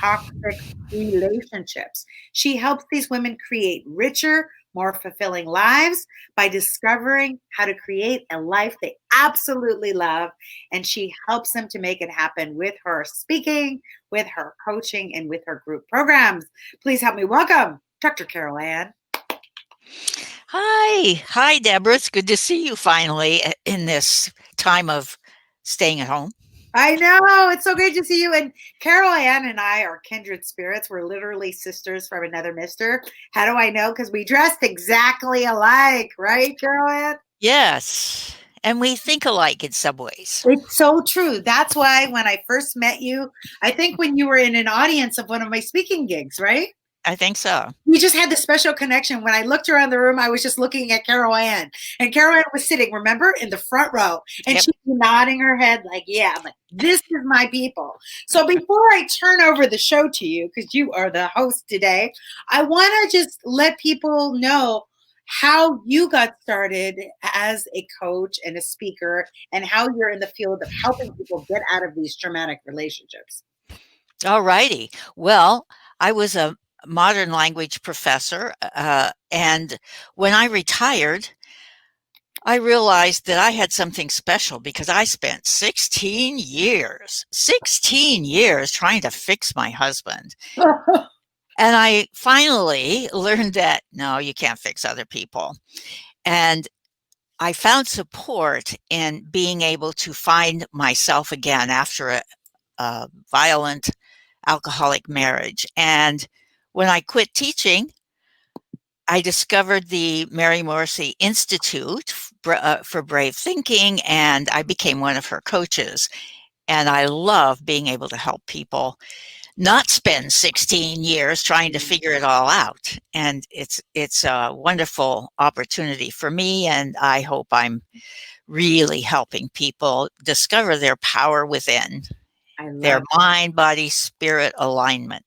toxic relationships. She helps these women create richer, more fulfilling lives by discovering how to create a life they absolutely love. And she helps them to make it happen with her speaking, with her coaching, and with her group programs. Please help me welcome Dr. Carolann. Hi, Debra. It's good to see you finally in this time of staying at home. I know. It's so great to see you. And Carolann and I are kindred spirits. We're literally sisters from another mister. How do I know? Because we dressed exactly alike, right, Carolann? Yes, and we think alike in some ways. It's so true. That's why when I first met you, I think when you were in an audience of one of my speaking gigs, right? I think so. We just had the special connection. When I looked around the room, I was just looking at Carolann. And Carolann was sitting, remember, in the front row. And Yep. she's nodding her head like, yeah, I'm like, this is my people. So before I turn over the show to you, because you are the host today, I want to just let people know how you got started as a coach and a speaker and how you're in the field of helping people get out of these traumatic relationships. All righty. Well, I was a modern language professor, and when I retired, I realized that I had something special because I spent 16 years trying to fix my husband. And I finally learned that, no, you can't fix other people. And I found support in being able to find myself again after a violent alcoholic marriage. And when I quit teaching, I discovered the Mary Morrissey Institute for Brave Thinking, and I became one of her coaches. And I love being able to help people not spend 16 years trying to figure it all out. And it's a wonderful opportunity for me, and I hope I'm really helping people discover their power within, their mind, body, spirit alignment.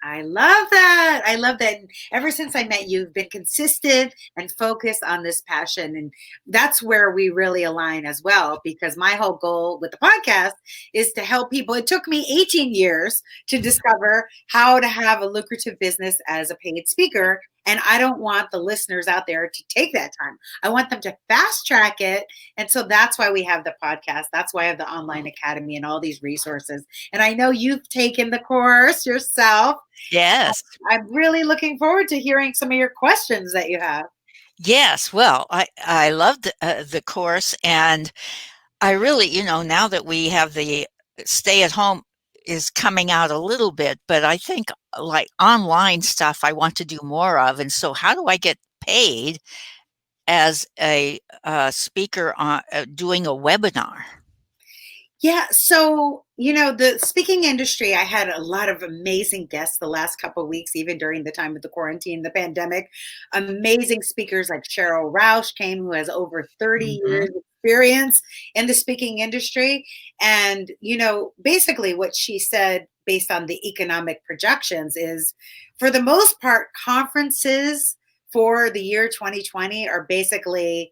I love that. I love that. And ever since I met you, you've been consistent and focused on this passion. And that's where we really align as well, because my whole goal with the podcast is to help people. It took me 18 years to discover how to have a lucrative business as a paid speaker. And I don't want the listeners out there to take that time. I want them to fast track it. And so that's why we have the podcast. That's why I have the online academy and all these resources. And I know you've taken the course yourself. Yes. I'm really looking forward to hearing some of your questions that you have. Yes. Well, I loved the course, and I really, now that we have the stay at home is coming out a little bit, but I think like online stuff I want to do more of. And so how do I get paid as a speaker on doing a webinar? Yeah. So, the speaking industry, I had a lot of amazing guests the last couple of weeks, even during the time of the quarantine, the pandemic. Amazing speakers like Cheryl Rausch came, who has over 30 years experience in the speaking industry. And, basically what she said based on the economic projections is, for the most part, conferences for the year 2020 are basically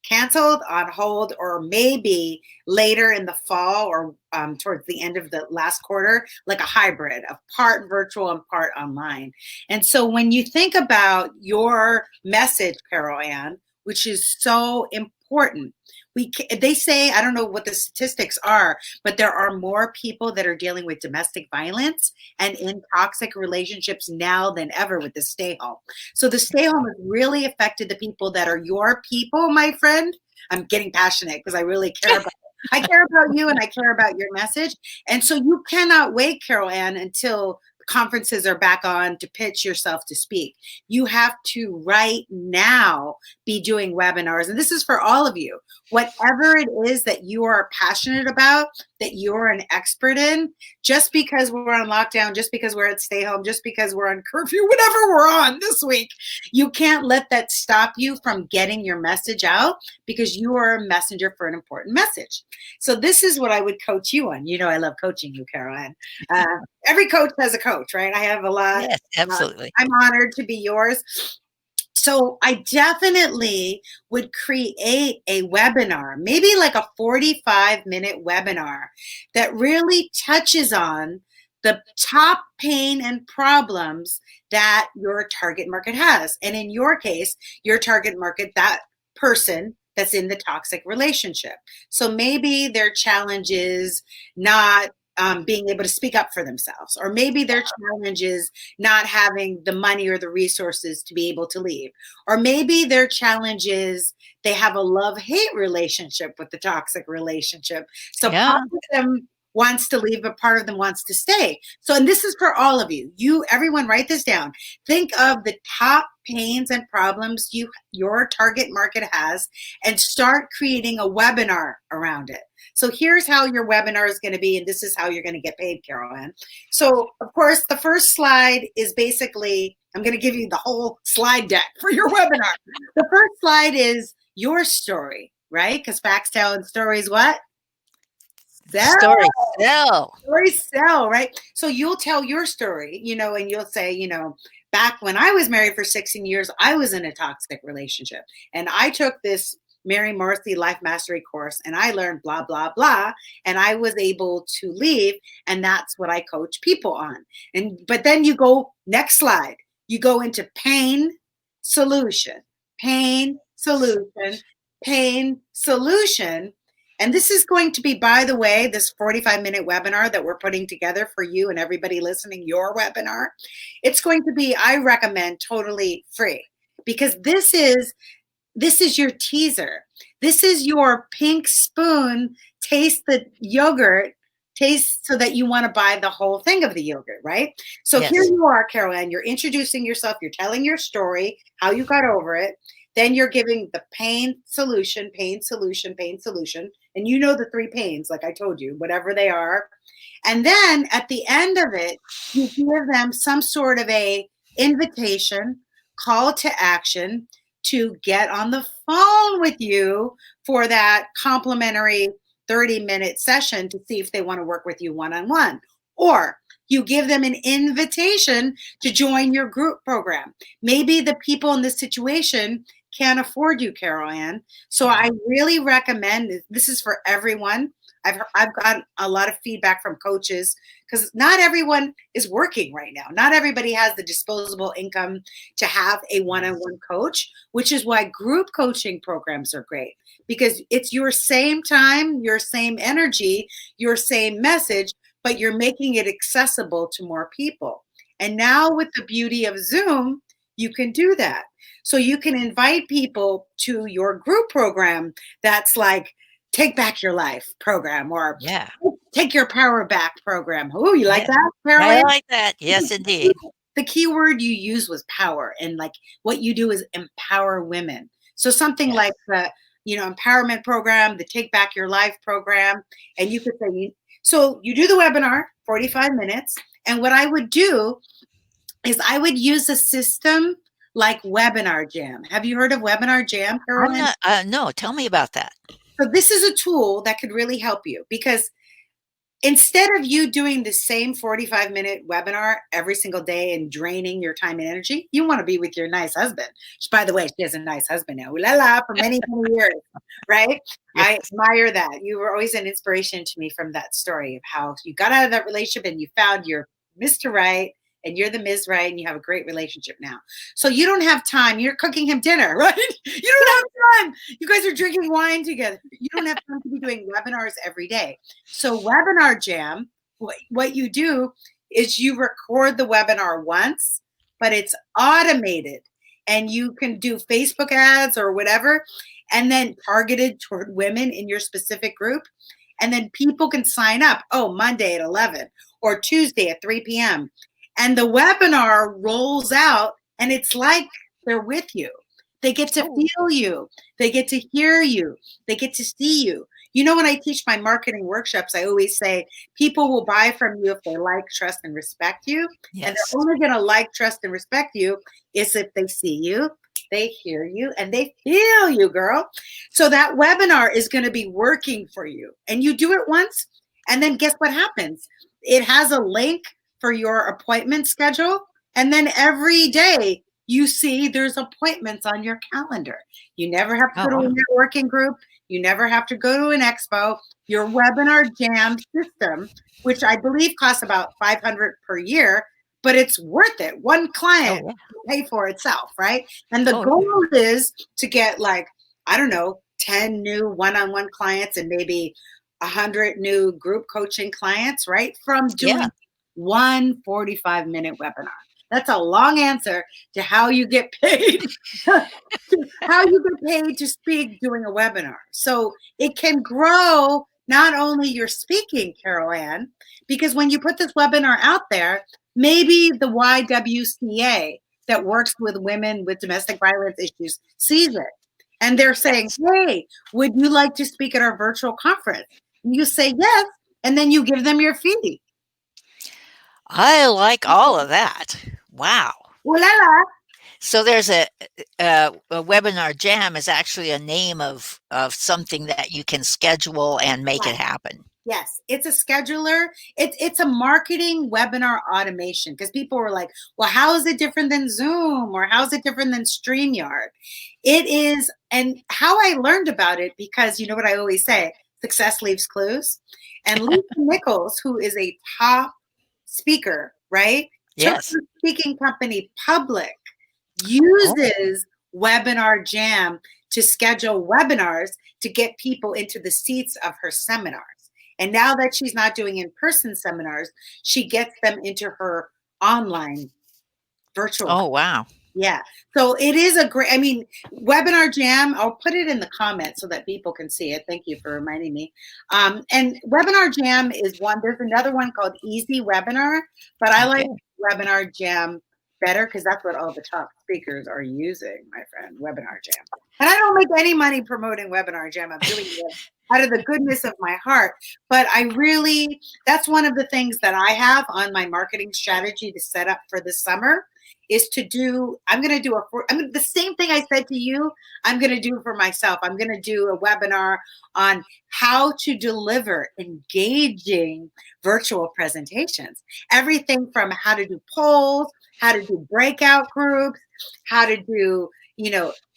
canceled, on hold, or maybe later in the fall or towards the end of the last quarter, like a hybrid of part virtual and part online. And so when you think about your message, Carolann, which is so important, they say, I don't know what the statistics are, but there are more people that are dealing with domestic violence and in toxic relationships now than ever with the stay home. So the stay home has really affected the people that are your people, my friend. I'm getting passionate because I really care about it. I care about you and I care about your message. And so you cannot wait, Carolann, until conferences are back on to pitch yourself to speak. You have to right now be doing webinars. And this is for all of you. Whatever it is that you are passionate about, that you're an expert in, just because we're on lockdown, just because we're at stay home, just because we're on curfew, whatever we're on this week, you can't let that stop you from getting your message out, because you are a messenger for an important message. So this is what I would coach you on. I love coaching you, Carolann. Every coach has a coach, right? I have a lot. Yes, absolutely. I'm honored to be yours. So I definitely would create a webinar, maybe like a 45-minute webinar that really touches on the top pain and problems that your target market has. And in your case, your target market, that person that's in the toxic relationship. So maybe their challenge is not being able to speak up for themselves, or maybe their challenge is not having the money or the resources to be able to leave, or maybe their challenge is they have a love-hate relationship with the toxic relationship. So part Yeah. of them wants to leave, but part of them wants to stay. So, and this is for all of you. Everyone, write this down. Think of the top pains and problems your target market has, and start creating a webinar around it. So here's how your webinar is going to be, and this is how you're going to get paid, Carolann. So, of course, the first slide is basically, I'm going to give you the whole slide deck for your webinar. The first slide is your story, right? Because facts tell and stories what? Story sell. Stories sell, right? So you'll tell your story, and you'll say, back when I was married for 16 years, I was in a toxic relationship. And I took this Mary Morrissey Life Mastery course, and I learned blah, blah, blah. And I was able to leave. And that's what I coach people on. But then you go, next slide, you go into pain, solution, pain, solution, pain, solution. And this is going to be, by the way, this 45-minute webinar that we're putting together for you and everybody listening, your webinar. It's going to be, I recommend, totally free, because this is your teaser. This is your pink spoon, taste the yogurt, taste so that you want to buy the whole thing of the yogurt, right? So Yes. Here you are, Carolann. You're introducing yourself. You're telling your story, how you got over it. Then you're giving the pain solution, pain solution, pain solution. And you know the 3 pains, like I told you, whatever they are. And then at the end of it, you give them some sort of a invitation, call to action to get on the phone with you for that complimentary 30-minute session to see if they want to work with you one-on-one. Or you give them an invitation to join your group program. Maybe the people in this situation can't afford you, Carolann. So I really recommend this is for everyone. I've got a lot of feedback from coaches, because not everyone is working right now. Not everybody has the disposable income to have a one-on-one coach, which is why group coaching programs are great, because it's your same time, your same energy, your same message, but you're making it accessible to more people. And now with the beauty of Zoom, you can do that. So you can invite people to your group program that's like Take Back Your Life program, or Take Your Power Back program. Oh, you like that, Carolann? I like that. Yes, indeed. The key word you use was power, and like what you do is empower women. So something like the empowerment program, the Take Back Your Life program, and you could say, so you do the webinar, 45 minutes, and what I would do is I would use a system like Webinar Jam. Have you heard of Webinar Jam, Carolann? No, tell me about that. So this is a tool that could really help you, because instead of you doing the same 45-minute webinar every single day and draining your time and energy, you want to be with your nice husband. Which, by the way, she has a nice husband now. Ooh la la, for many, many years, right? Yes. I admire that. You were always an inspiration to me from that story of how you got out of that relationship and you found your Mr. Right, and you're the Ms. Right, and you have a great relationship now. So you don't have time. You're cooking him dinner, right? You don't have time. You guys are drinking wine together. You don't have time to be doing webinars every day. So Webinar Jam, what you do is you record the webinar once, but it's automated. And you can do Facebook ads or whatever, and then targeted toward women in your specific group. And then people can sign up, Monday at 11 or Tuesday at 3 p.m. And the webinar rolls out, and it's like they're with you. They get to feel you. They get to hear you. They get to see you. When I teach my marketing workshops, I always say people will buy from you if they like, trust, and respect you. Yes. And they're only going to like, trust, and respect you if they see you, they hear you, and they feel you, girl. So that webinar is going to be working for you. And you do it once, and then guess what happens? It has a link for your appointment schedule. And then every day you see there's appointments on your calendar. You never have to go to a networking group. You never have to go to an expo. Your webinar jam system, which I believe costs about $500 per year, but it's worth it. One Oh, client yeah. will pay for itself, right? And the Oh, yeah. goal is to get like, I don't know, 10 new one-on-one clients and maybe 100 new group coaching clients, right? From Yeah. doing one 45-minute webinar. That's a long answer to how you get paid. How you get paid to speak doing a webinar. So it can grow not only your speaking, Carolann, because when you put this webinar out there, maybe the YWCA that works with women with domestic violence issues sees it. And they're saying, Yes. hey, would you like to speak at our virtual conference? And you say yes, and then you give them your fee. I like all of that. Wow. Ooh la la. So there's a webinar jam is actually a name of something that you can schedule and make it happen. Yes, it's a scheduler. It's a marketing webinar automation because people were like, well, how is it different than Zoom or how is it different than StreamYard? It is, and how I learned about it, because you know what I always say, success leaves clues. And Lisa Nichols, who is a top speaker, right, took Yes. her speaking company public, Oh, uses Webinar Jam to schedule webinars to get people into the seats of her seminars. And now that she's not doing in-person seminars, she gets them into her online virtual. oh, wow. Yeah. So it is a great, I mean, Webinar Jam, I'll put it in the comments so that people can see it. Thank you for reminding me. And Webinar Jam is one. There's another one called Easy Webinar, but I like Okay. Webinar Jam better because that's what all the top speakers are using, my friend, Webinar Jam. And I don't make any money promoting Webinar Jam. I'm doing it out of the goodness of my heart. But I really, that's one of the things that I have on my marketing strategy to set up for this summer is to do, I'm going to do the same thing I said to you, I'm going to do for myself. I'm going to do a webinar on how to deliver engaging virtual presentations. Everything from how to do polls, how to do breakout groups, how to do,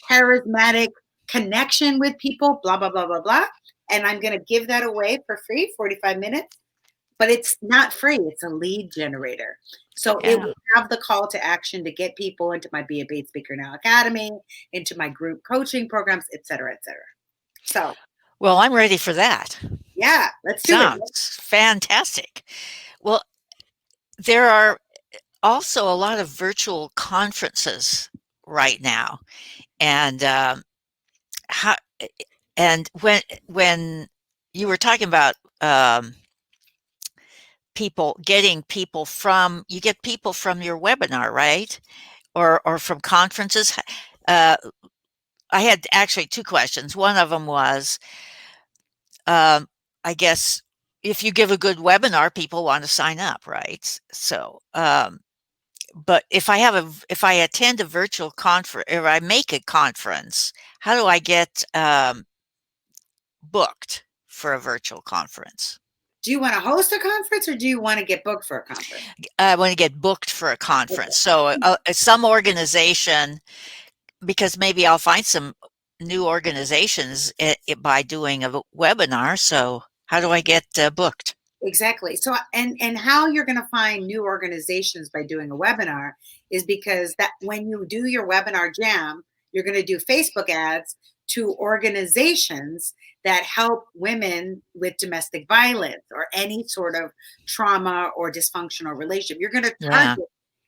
charismatic connection with people, blah, blah, blah, blah, blah. And I'm going to give that away for free, 45 minutes. But it's not free. It's a lead generator. So it Yeah. will have the call to action to get people into my Be a Paid Speaker Now Academy, into my group coaching programs, et cetera, et cetera. So, Well, I'm ready for that. yeah, let's do it. Sounds fantastic. Well, there are also a lot of virtual conferences right now, and how and when you were talking about people getting people from you get people from your webinar, right? Or from conferences. Uh, I had actually two questions. One of them was, um, I guess if you give a good webinar, people want to sign up, right? So, but if I attend a virtual conference or I make a conference, how do I get booked for a virtual conference? Do you want to host a conference or do you want to get booked for a conference? I want to get booked for a conference. So some organization, because maybe I'll find some new organizations by doing a webinar. So how do I get booked? Exactly. So, and how you're going to find new organizations by doing a webinar is because that when you do your webinar jam, you're going to do Facebook ads to organizations that help women with domestic violence or any sort of trauma or dysfunctional relationship. You're going to Yeah.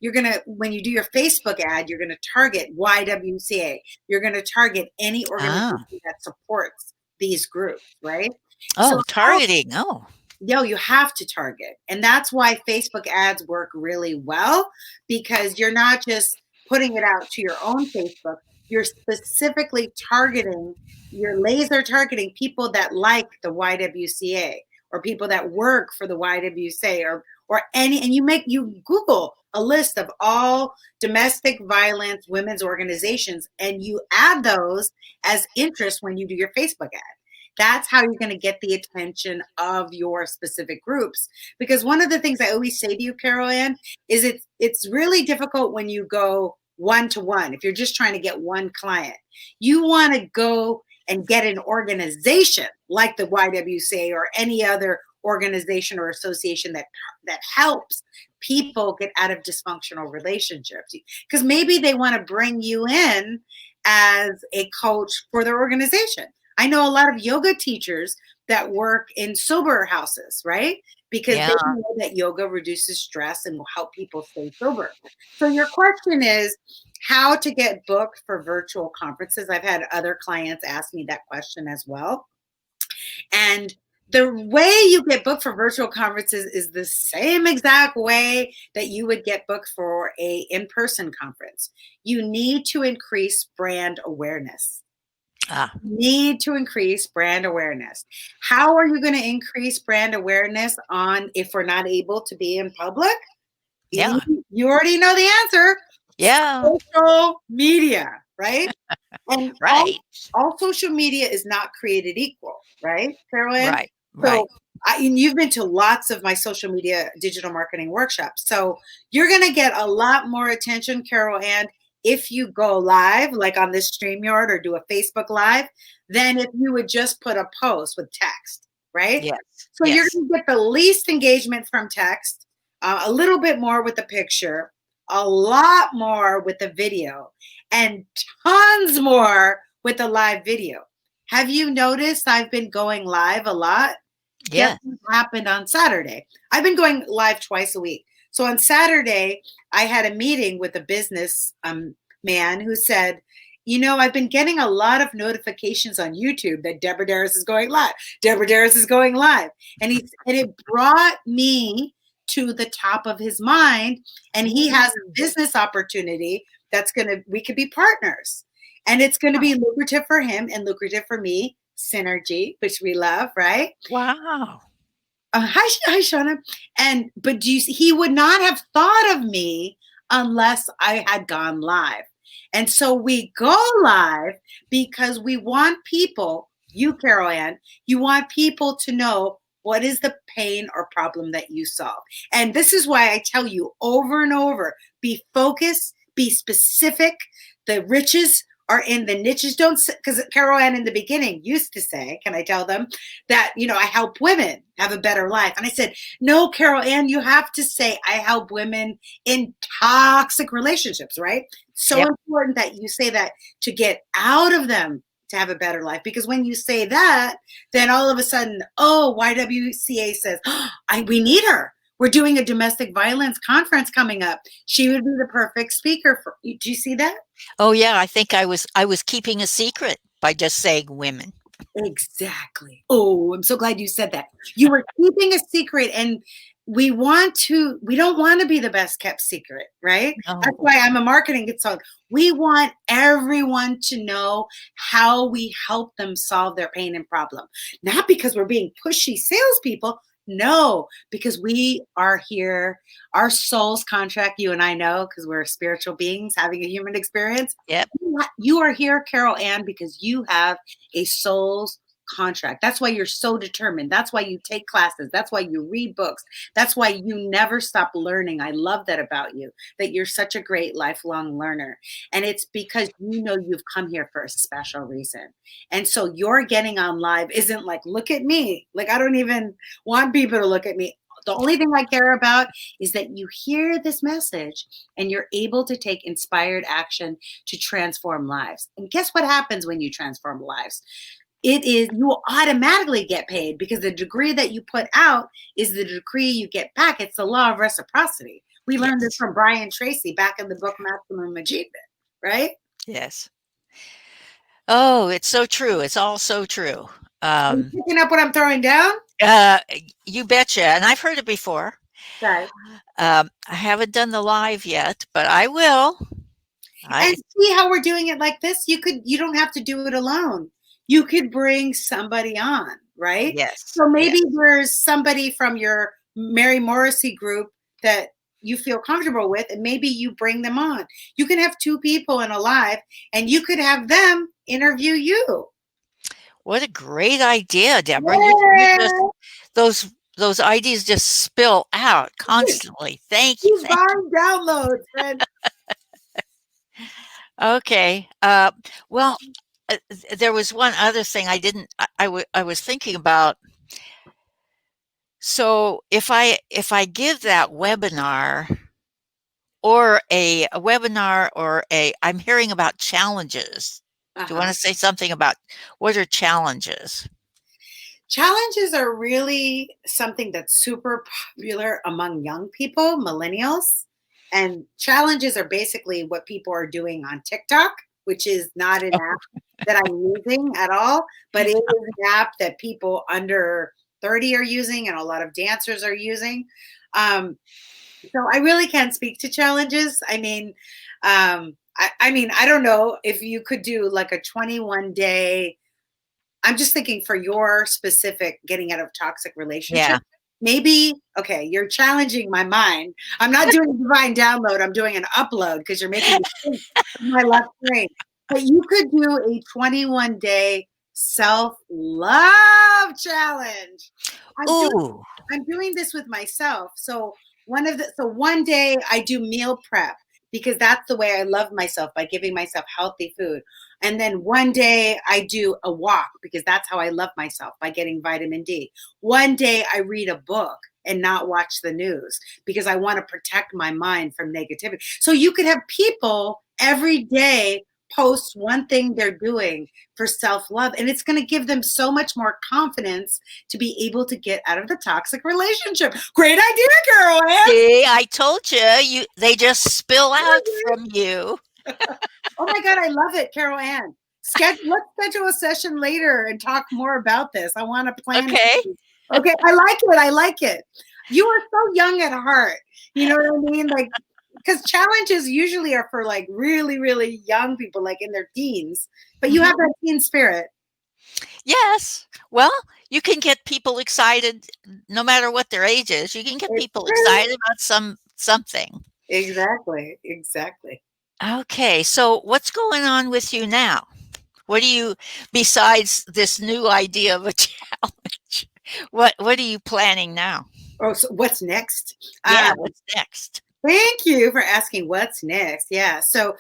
target, when you do your Facebook ad, you're going to target YWCA. You're going to target any organization Oh, that supports these groups, right? So oh, targeting. Oh, you have to target. And that's why Facebook ads work really well, because you're not just putting it out to your own Facebook, you're specifically targeting, you're laser targeting people that like the YWCA or people that work for the YWCA or any, and you Google a list of all domestic violence women's organizations and you add those as interest when you do your Facebook ad. That's how you're going to get the attention of your specific groups. Because one of the things I always say to you, Carolann, is it's really difficult when you go one-to-one. If you're just trying to get one client, you want to go and get an organization like the YWCA or any other organization or association that helps people get out of dysfunctional relationships, because maybe they want to bring you in as a coach for their organization. I know a lot of yoga teachers that work in sober houses, right? Because Yeah. they know that yoga reduces stress and will help people stay sober. So your question is how to get booked for virtual conferences. I've had other clients ask me that question as well. And the way you get booked for virtual conferences is the same exact way that you would get booked for a in-person conference. You need to increase brand awareness. Ah, Need to increase brand awareness. How are you going to increase brand awareness on if we're not able to be in public? yeah. You already know the answer. Yeah. Social media, right? And Right. all social media is not created equal, right, Carolann? Right. Right. So, and you've been to lots of my social media digital marketing workshops. So you're going to get a lot more attention, Carolann, if you go live, like on this StreamYard or do a Facebook Live, than if you would just put a post with text, right? Yes. So you're Yes. going to get the least engagement from text, a little bit more with the picture, a lot more with the video, and tons more with the live video. Have you noticed I've been going live a lot? Guess Yeah. what happened on Saturday? I've been going live twice a week. So on Saturday, I had a meeting with a business man who said, I've been getting a lot of notifications on YouTube that Deborah Deras is going live. Deborah Deras is going live. And it brought me to the top of his mind. And he has a business opportunity we could be partners. And it's going to be lucrative for him and lucrative for me. Synergy, which we love, right? Wow. Hi, Shauna. But do you see, he would not have thought of me unless I had gone live. And so we go live because we want people, you, Carolann, you want people to know what is the pain or problem that you solve. And this is why I tell you over and over, be focused, be specific. The riches are in the niches. Don't, because Carolann in the beginning used to say, can I tell them that, I help women have a better life. And I said, no, Carolann, you have to say, I help women in toxic relationships, right? So Yep. important that you say that to get out of them to have a better life. Because when you say that, then all of a sudden, YWCA says, we need her. We're doing a domestic violence conference coming up. She would be the perfect speaker for you. Do you see that? Oh yeah, I think I was keeping a secret by just saying women. Exactly. Oh, I'm so glad you said that. You were keeping a secret, and we don't want to be the best kept secret, right? That's No. why I'm a marketing consultant. We want everyone to know how we help them solve their pain and problem. Not because we're being pushy salespeople. No, because we are here. Our soul's contract, you and I know, because we're spiritual beings having a human experience. Yep. You are here, Carolann, because you have a soul's contract. That's why you're so determined. That's why you take classes. That's why you read books. That's why you never stop learning. I love that about you, that you're such a great lifelong learner. And it's because you've come here for a special reason. And so your getting on live isn't like, look at me. Like, I don't even want people to look at me. The only thing I care about is that you hear this message and you're able to take inspired action to transform lives. And guess what happens when you transform lives? You will automatically get paid because the degree that you put out is the degree you get back. It's the law of reciprocity. We learned this Yes. from Brian Tracy back in the book Maximum Achievement, right? Yes. Oh, it's so true. It's all so true. Are you picking up what I'm throwing down? Uh, you betcha. And I've heard it before. Right. I haven't done the live yet, but I will. And see how we're doing it like this? You don't have to do it alone. You could bring somebody on, right? Yes. So maybe Yes. there's somebody from your Mary Morrissey group that you feel comfortable with, and maybe you bring them on. You can have two people in a live, and you could have them interview you. What a great idea, Deborah. You just Yeah. those ideas just spill out constantly. Thank you. You Thank you. buying downloads, friend. Okay. Well, there was one other thing I didn't I was thinking about. So if I give that webinar or a webinar or a I'm hearing about challenges. Do you Uh-huh. wanna say something about what are challenges? Challenges are really something that's super popular among young people, millennials. And challenges are basically what people are doing on TikTok, which is not an app that I'm using at all, but it is an app that people under 30 are using and a lot of dancers are using. Um, so I really can't speak to challenges. I mean, I don't know if you could do like a 21-day. I'm just thinking for your specific getting out of toxic relationship. Yeah. Maybe, okay, you're challenging my mind. I'm not doing a divine download. I'm doing an upload because you're making me think of my left brain. But you could do a 21-day self-love challenge. I'm doing Ooh, I'm doing this with myself. So one day I do meal prep because that's the way I love myself, by giving myself healthy food. And then one day I do a walk because that's how I love myself, by getting vitamin D. One day I read a book and not watch the news because I want to protect my mind from negativity. So you could have people every day post one thing they're doing for self-love, and it's going to give them so much more confidence to be able to get out of the toxic relationship. Great idea, Carolann. see, I told you, they just spill out from you. Oh my God, I love it, Carolann. Let's schedule a session later and talk more about this. I want to plan. Okay. Okay, I like it. I like it. You are so young at heart. You know what I mean? Like, because challenges usually are for like really, really young people, like in their teens. But you Mhm. have that teen spirit. Yes. Well, you can get people excited no matter what their age is. You can get It's people true. excited about something. Exactly. Exactly. Okay, so what's going on with you now? What do you besides this new idea of a challenge? What are you planning now? Oh, so what's next? Yeah, what's next? Thank you for asking what's next. Yeah. So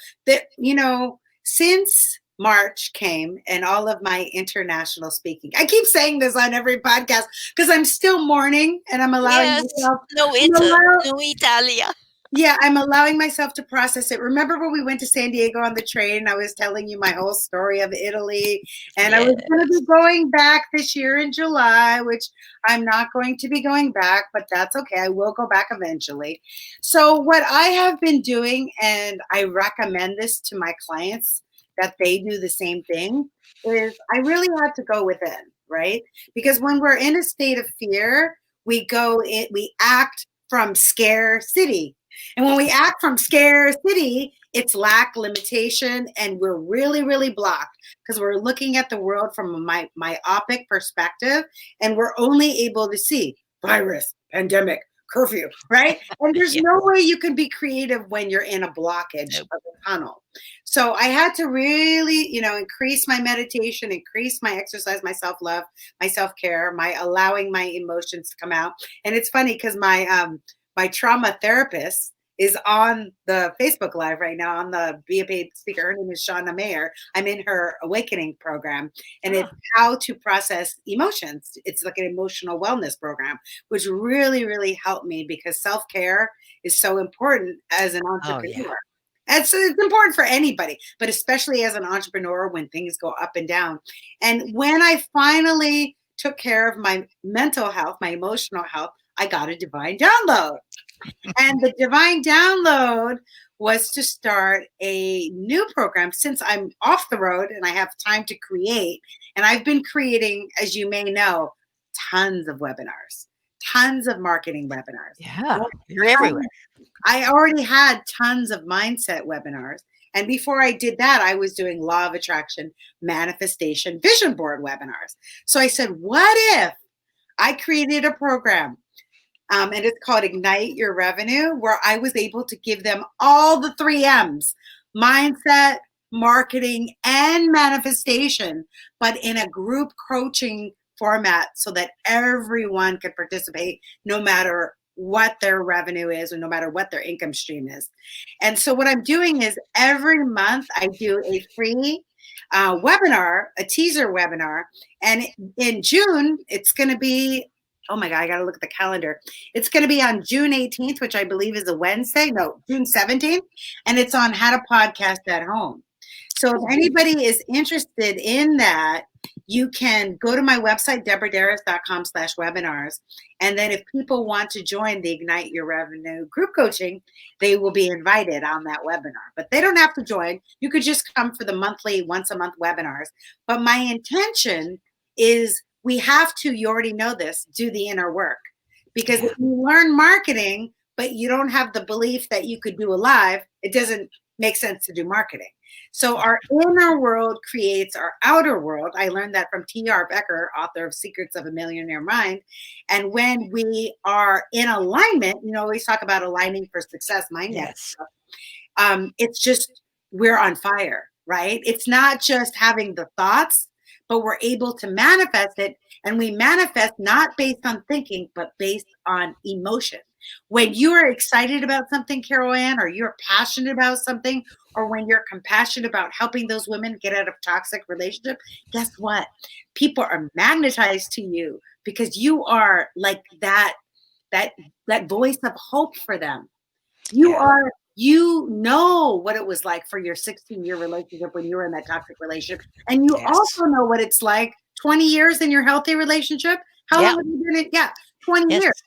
since March came and all of my international speaking, I keep saying this on every podcast because I'm still mourning and I'm allowing Yes, myself, no I'm Ita allow, no Italia. yeah, I'm allowing myself to process it. Remember when we went to San Diego on the train and I was telling you my whole story of Italy, and I Yeah. was going to be going back this year in July, which I'm not going to be going back, but that's okay. I will go back eventually. So what I have been doing, and I recommend this to my clients that they do the same thing, is I really had to go within, right? Because when we're in a state of fear, we act from scarcity, and when we act from scarcity, it's lack, limitation, and we're really, really blocked because we're looking at the world from a myopic perspective, and we're only able to see virus, pandemic, curfew, right? And there's Yeah. no way you can be creative when you're in a blockage Nope. of a tunnel. So I had to really, increase my meditation, increase my exercise, my self-love, my self-care, my allowing my emotions to come out. And it's funny because my trauma therapist is on the Facebook Live right now on the Be a Paid Speaker. Her name is Shauna Mayer. I'm in her awakening program, and it's Oh, how to process emotions. It's like an emotional wellness program, which really, really helped me because self care is so important as an oh yeah. entrepreneur. It's important for anybody, but especially as an entrepreneur when things go up and down. And when I finally took care of my mental health, my emotional health, I got a divine download. And the divine download was to start a new program since I'm off the road and I have time to create. And I've been creating, as you may know, tons of webinars, tons of marketing webinars. Yeah, you're everywhere. I already had tons of mindset webinars. And before I did that, I was doing law of attraction, manifestation, vision board webinars. So I said, what if I created a program, and it's called Ignite Your Revenue, where I was able to give them all the three M's: mindset, marketing, and manifestation, but in a group coaching format so that everyone could participate no matter what their revenue is or no matter what their income stream is. And so what I'm doing is every month I do a free webinar, a teaser webinar. And in June, it's going to be, oh my God, I got to look at the calendar. It's going to be on June 18th, which I believe is a Wednesday. No, June 17th. And it's on how to podcast at home. So if anybody is interested in that, you can go to my website, deborahderas.com/webinars. And then if people want to join the Ignite Your Revenue group coaching, they will be invited on that webinar. But they don't have to join. You could just come for the monthly, once a month webinars. But my intention is we have to, you already know this, do the inner work. Because if you learn marketing, but you don't have the belief that you could do a live, it doesn't make sense to do marketing. So our inner world creates our outer world. I learned that from T.R. Becker, author of Secrets of a Millionaire Mind. And when we are in alignment, you know, we always talk about aligning for success, mindset. It's just, we're on fire, right? It's not just having the thoughts, but we're able to manifest it. And we manifest not based on thinking, but based on emotion. When you are excited about something, Carolann, or you're passionate about something, or when you're compassionate about helping those women get out of toxic relationship, guess what? People are magnetized to you because you are like that voice of hope for them. You know what it was like for your 16-year relationship when you were in that toxic relationship. And you also know what it's like 20 years in your healthy relationship. How long have you been in? Yeah, 20 years.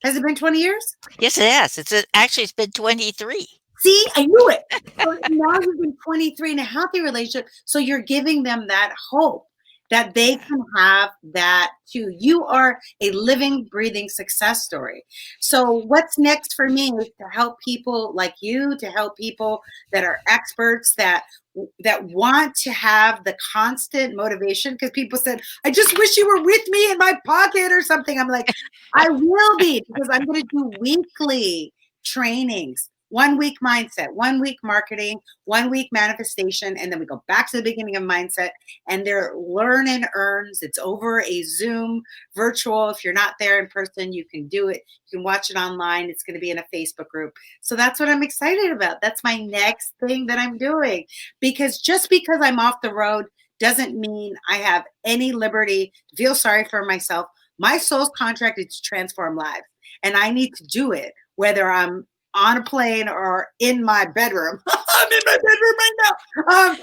Has it been 20 years? Yes, it has. It's been 23. See, I knew it. So now you've been 23 in a healthy relationship. So you're giving them that hope that they can have that too. You are a living, breathing success story. So what's next for me is to help people like you, to help people that are experts, that want to have the constant motivation. Because people said, I just wish you were with me in my pocket or something. I'm like, I will be, because I'm going to do weekly trainings. 1 week mindset, 1 week marketing, 1 week manifestation, and then we go back to the beginning of mindset, and they're learn and earns. It's over a Zoom virtual. If you're not there in person, you can do it. You can watch it online. It's going to be in a Facebook group. So that's what I'm excited about. That's my next thing that I'm doing, because just because I'm off the road doesn't mean I have any liberty to feel sorry for myself. My soul's contract is to transform lives, and I need to do it, whether I'm on a plane or in my bedroom. I'm in my bedroom right now.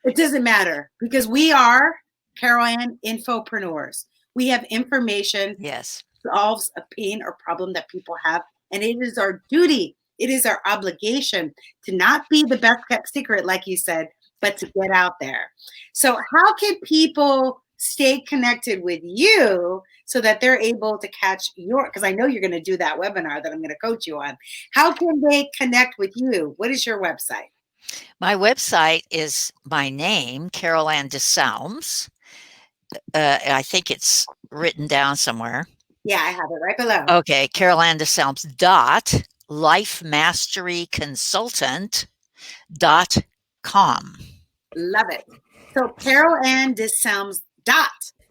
It doesn't matter, because we are, Carolann, infopreneurs. We have information that solves a pain or problem that people have. And it is our duty, it is our obligation to not be the best kept secret, like you said, but to get out there. So how can people stay connected with you so that they're able to catch because I know you're going to do that webinar that I'm going to coach you on. How can they connect with you? What is your website? My website is my name, Carolann DeSelms. I think it's written down somewhere. Yeah, I have it right below. Okay, Carolann DeSelms lifemasteryconsultant.com. Love it. So Carolann DeSelms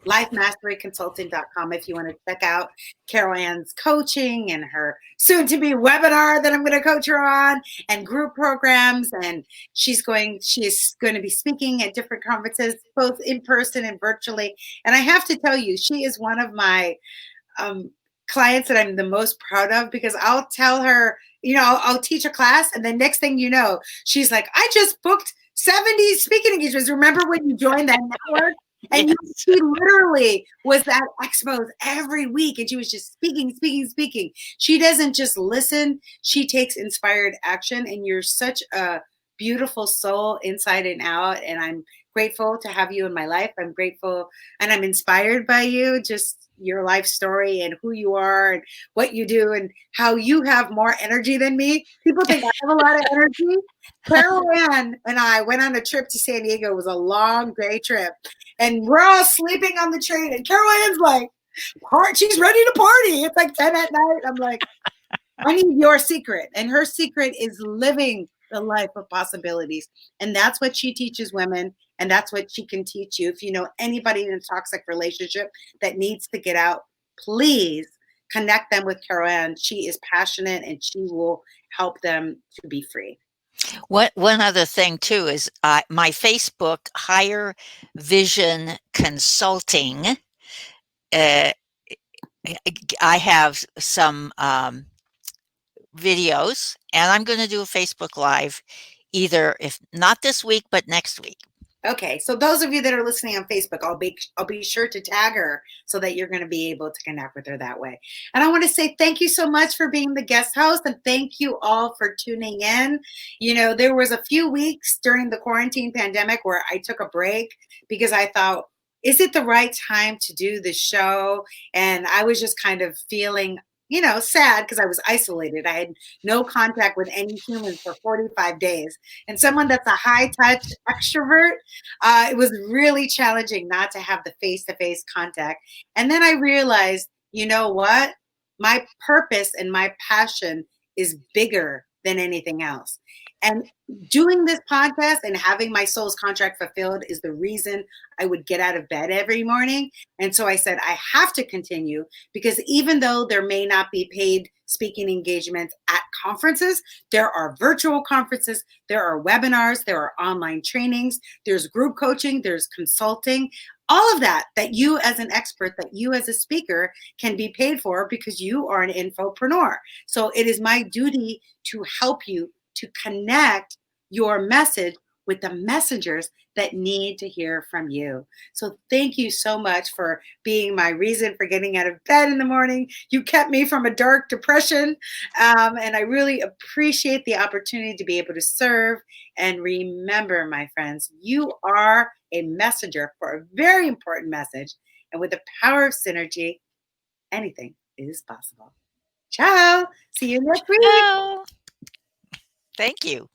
lifemasteryconsulting.com if you want to check out Carolann's coaching and her soon-to-be webinar that I'm going to coach her on, and group programs. And she is going to be speaking at different conferences, both in person and virtually. And I have to tell you, she is one of my clients that I'm the most proud of, because I'll tell her, I'll teach a class, and then next thing you know, she's like, I just booked 70 speaking engagements. Remember when you joined that network? And she literally was at expos every week, and she was just speaking. She doesn't just listen, she takes inspired action, and you're such a beautiful soul inside and out, and I'm grateful to have you in my life. I'm grateful, and I'm inspired by you, just your life story and who you are and what you do and how you have more energy than me. People think I have a lot of energy. Carolann and I went on a trip to San Diego. It was a long day trip, and we're all sleeping on the train, and Carolann's like, she's ready to party. It's like 10 at night. I'm like, I need your secret. And her secret is living the life of possibilities. And that's what she teaches women. And that's what she can teach you. If you know anybody in a toxic relationship that needs to get out, please connect them with Carolann. She is passionate, and she will help them to be free. One other thing too is my Facebook Higher Vision Consulting. Uh, I have some videos, and I'm going to do a Facebook Live either if not this week, but next week. Okay, so those of you that are listening on Facebook, I'll be sure to tag her so that you're going to be able to connect with her that way. And I want to say thank you so much for being the guest host, and thank you all for tuning in. There was a few weeks during the quarantine pandemic where I took a break because I thought, is it the right time to do the show? And I was just kind of feeling, sad because I was isolated. I had no contact with any humans for 45 days. And someone that's a high touch extrovert, it was really challenging not to have the face to face contact. And then I realized, you know what? My purpose and my passion is bigger than anything else. And doing this podcast and having my soul's contract fulfilled is the reason I would get out of bed every morning. And so I said, I have to continue because even though there may not be paid speaking engagements at conferences, there are virtual conferences, there are webinars, there are online trainings, there's group coaching, there's consulting, all of that you as an expert, that you as a speaker can be paid for because you are an infopreneur. So it is my duty to help you to connect your message with the messengers that need to hear from you. So thank you so much for being my reason for getting out of bed in the morning. You kept me from a dark depression, and I really appreciate the opportunity to be able to serve. And remember, my friends, you are a messenger for a very important message. And with the power of synergy, anything is possible. Ciao. See you next week. Oh, thank you.